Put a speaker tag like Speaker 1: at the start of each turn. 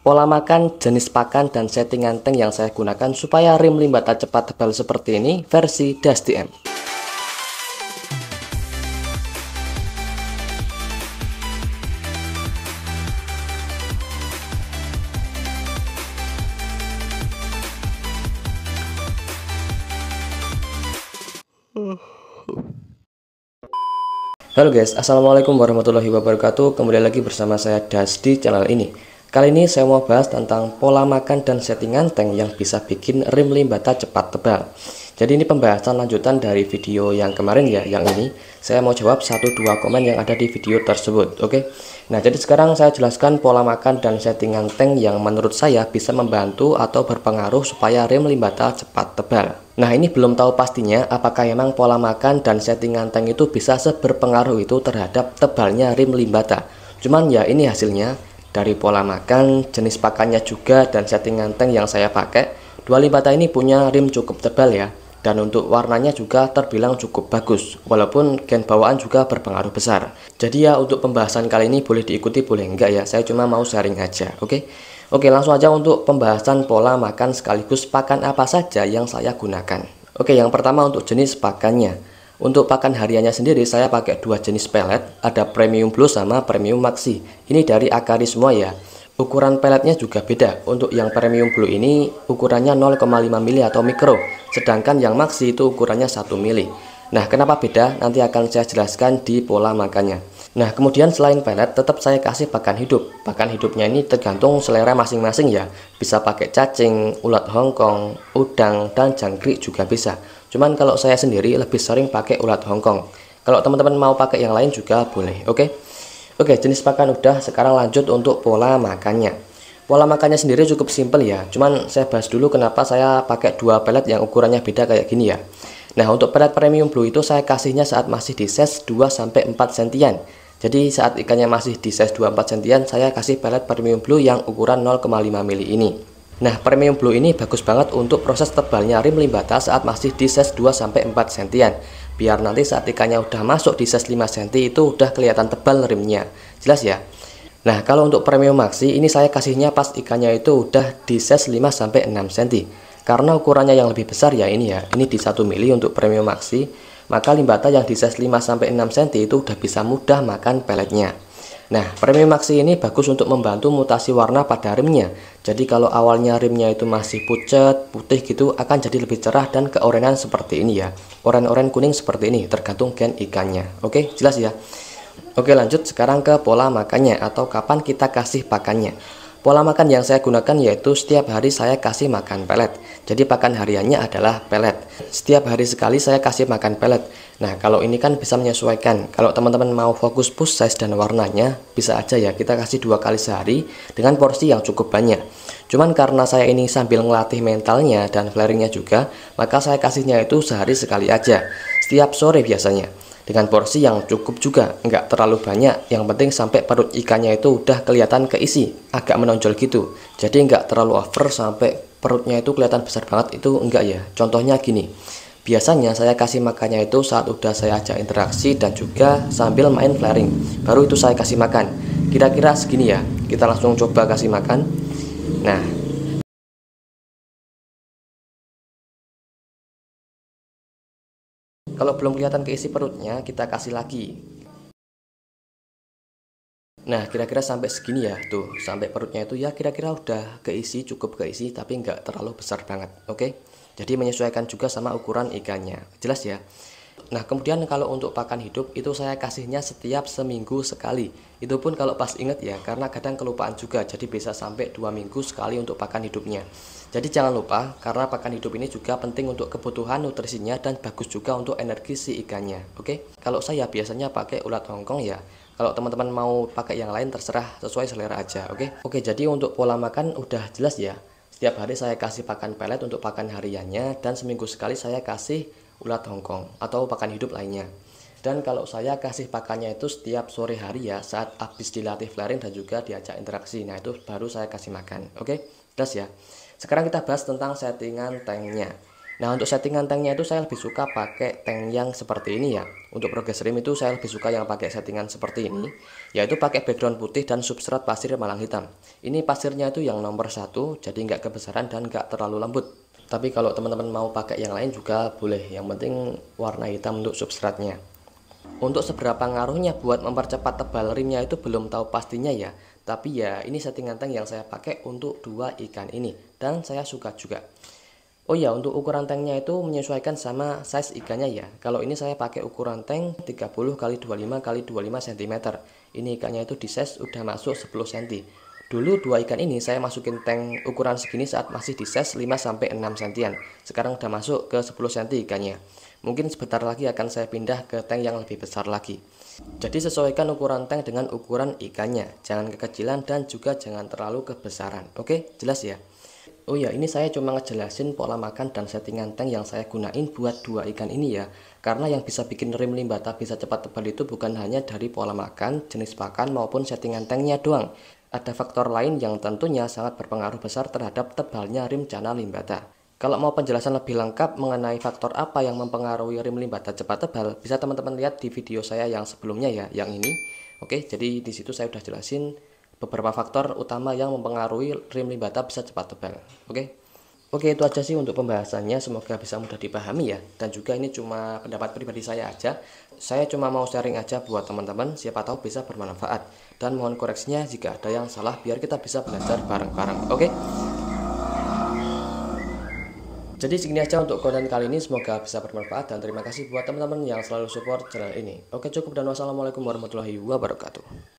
Speaker 1: Pola makan, jenis pakan, dan settingan tank yang saya gunakan supaya rim limbata cepat tebal seperti ini versi Dusty M. Halo guys, assalamualaikum warahmatullahi wabarakatuh. Kembali lagi bersama saya Das di channel ini. Kali ini saya mau bahas tentang pola makan dan settingan tank yang bisa bikin rim limbata cepat tebal. Jadi ini pembahasan lanjutan dari video yang kemarin ya, yang ini. Saya mau jawab 1-2 komen yang ada di video tersebut, oke? Nah, jadi sekarang saya jelaskan pola makan dan settingan tank yang menurut saya bisa membantu atau berpengaruh supaya rim limbata cepat tebal. Nah, ini belum tahu pastinya apakah memang pola makan dan settingan tank itu bisa seberpengaruh itu terhadap tebalnya rim limbata. Cuman ya ini hasilnya dari pola makan, jenis pakannya juga, dan settingan tank yang saya pakai. Dua limbata ini punya rim cukup tebal ya. Dan untuk warnanya juga terbilang cukup bagus, walaupun gen bawaan juga berpengaruh besar. Jadi ya untuk pembahasan kali ini boleh diikuti boleh enggak ya, saya cuma mau sharing aja, oke? Oke, langsung aja untuk pembahasan pola makan sekaligus pakan apa saja yang saya gunakan. Oke, yang pertama untuk jenis pakannya. Untuk pakan hariannya sendiri saya pakai dua jenis pelet, ada Premium Blue sama Premium Maxi. Ini dari Akari semua ya. Ukuran peletnya juga beda. Untuk yang Premium Blue ini ukurannya 0,5 mili atau mikro, sedangkan yang Maxi itu ukurannya 1 mili. Nah, kenapa beda? Nanti akan saya jelaskan di pola makannya. Nah, kemudian selain pelet, tetap saya kasih pakan hidup. Pakan hidupnya ini tergantung selera masing-masing ya. Bisa pakai cacing, ulat Hongkong, udang, dan jangkrik juga bisa. Cuman kalau saya sendiri lebih sering pakai ulat Hongkong. Kalau teman-teman mau pakai yang lain juga boleh, oke? Oke, jenis pakan udah, sekarang lanjut untuk pola makannya. Pola makannya sendiri cukup simpel ya, cuman saya bahas dulu kenapa saya pakai dua pelet yang ukurannya beda kayak gini ya. Nah, untuk pelet Premium Blue itu saya kasihnya saat masih di size 2-4 sentian. Jadi saat ikannya masih di size 2-4 sentian, saya kasih pelet Premium Blue yang ukuran 0,5 mili ini. Nah, Premium Blue ini bagus banget untuk proses tebalnya rim limbata saat masih di size 2-4 sentian. Biar nanti saat ikannya udah masuk di size 5 cm itu udah kelihatan tebal rimnya. Jelas ya? Nah, kalau untuk Premium Maxi ini saya kasihnya pas ikannya itu udah di size 5-6 cm. Karena ukurannya yang lebih besar ya ini ya. Ini di 1 mili untuk Premium Maxi. Maka limbata yang di size 5-6 cm itu udah bisa mudah makan peletnya. Nah, Premium Maxi ini bagus untuk membantu mutasi warna pada rimnya. Jadi kalau awalnya rimnya itu masih pucat, putih gitu, akan jadi lebih cerah dan keorenan seperti ini ya. Oren-oren kuning seperti ini, tergantung gen ikannya. Oke, jelas ya? Oke, lanjut sekarang ke pola makannya atau kapan kita kasih pakannya. Pola makan yang saya gunakan yaitu setiap hari saya kasih makan pelet. Jadi pakan hariannya adalah pelet. Setiap hari sekali saya kasih makan pelet. Nah, kalau ini kan bisa menyesuaikan. Kalau teman-teman mau fokus push size dan warnanya, bisa aja ya kita kasih 2 kali sehari dengan porsi yang cukup banyak. Cuman karena saya ini sambil ngelatih mentalnya dan flaringnya juga, maka saya kasihnya itu sehari sekali aja. Setiap sore biasanya. Dengan porsi yang cukup juga, nggak terlalu banyak, yang penting sampai perut ikannya itu udah kelihatan keisi, agak menonjol gitu. Jadi nggak terlalu over sampai perutnya itu kelihatan besar banget, itu enggak ya. Contohnya gini, biasanya saya kasih makannya itu saat udah saya ajak interaksi dan juga sambil main flaring, baru itu saya kasih makan. Kira-kira segini ya, kita langsung coba kasih makan. Nah, kalau belum kelihatan keisi perutnya, kita kasih lagi. Nah, kira-kira sampai segini ya, tuh, sampai perutnya itu ya kira-kira udah keisi, cukup keisi, tapi nggak terlalu besar banget, oke? Jadi menyesuaikan juga sama ukuran ikannya, jelas ya? Nah, kemudian kalau untuk pakan hidup itu saya kasihnya setiap seminggu sekali. Itu pun kalau pas inget ya, karena kadang kelupaan juga, jadi bisa sampai 2 minggu sekali untuk pakan hidupnya. Jadi jangan lupa, karena pakan hidup ini juga penting untuk kebutuhan nutrisinya dan bagus juga untuk energi si ikannya, oke? Kalau saya biasanya pakai ulat Hongkong ya. Kalau teman-teman mau pakai yang lain terserah, sesuai selera aja, oke? Oke, jadi untuk pola makan udah jelas ya. Setiap hari saya kasih pakan pelet untuk pakan hariannya dan seminggu sekali saya kasih ulat Hongkong atau pakan hidup lainnya. Dan kalau saya kasih pakannya itu setiap sore hari ya, saat habis dilatih flaring dan juga diajak interaksi. Nah, itu baru saya kasih makan, oke? Jelas ya. Sekarang kita bahas tentang settingan tanknya. Nah, untuk settingan tanknya itu saya lebih suka pakai tank yang seperti ini ya. Untuk progress rim itu saya lebih suka yang pakai settingan seperti ini, yaitu pakai background putih dan substrat pasir malang hitam. Ini pasirnya itu yang nomor 1, jadi nggak kebesaran dan nggak terlalu lembut. Tapi kalau teman-teman mau pakai yang lain juga boleh, yang penting warna hitam untuk substratnya. Untuk seberapa ngaruhnya buat mempercepat tebal rimnya itu belum tahu pastinya ya. Tapi ya ini settingan tank yang saya pakai untuk dua ikan ini, dan saya suka juga. Oh ya, untuk ukuran tanknya itu menyesuaikan sama size ikannya ya. Kalau ini saya pakai ukuran tank 30 x 25 x 25 cm. Ini ikannya itu di size udah masuk 10 cm. Dulu dua ikan ini saya masukin tank ukuran segini saat masih di size 5 sampai 6 cm. Sekarang udah masuk ke 10 cm ikannya. Mungkin sebentar lagi akan saya pindah ke tank yang lebih besar lagi. Jadi sesuaikan ukuran tank dengan ukuran ikannya. Jangan kekecilan dan juga jangan terlalu kebesaran. Oke, jelas ya? Oh ya, ini saya cuma ngejelasin pola makan dan settingan tank yang saya gunain buat dua ikan ini ya. Karena yang bisa bikin rim limbata bisa cepat tebal itu bukan hanya dari pola makan, jenis pakan maupun settingan tanknya doang. Ada faktor lain yang tentunya sangat berpengaruh besar terhadap tebalnya rim channel limbata. Kalau mau penjelasan lebih lengkap mengenai faktor apa yang mempengaruhi rim limbata cepat tebal, bisa teman-teman lihat di video saya yang sebelumnya ya, yang ini. Oke, jadi di situ saya udah jelasin beberapa faktor utama yang mempengaruhi rim limbata bisa cepat tebal. Oke, itu aja sih untuk pembahasannya. Semoga bisa mudah dipahami ya. Dan juga ini cuma pendapat pribadi saya aja. Saya cuma mau sharing aja buat teman-teman, siapa tahu bisa bermanfaat. Dan mohon koreksinya jika ada yang salah biar kita bisa belajar bareng-bareng. Oke? Jadi segini aja untuk konten kali ini, semoga bisa bermanfaat dan terima kasih buat teman-teman yang selalu support channel ini. Oke, cukup dan wassalamualaikum warahmatullahi wabarakatuh.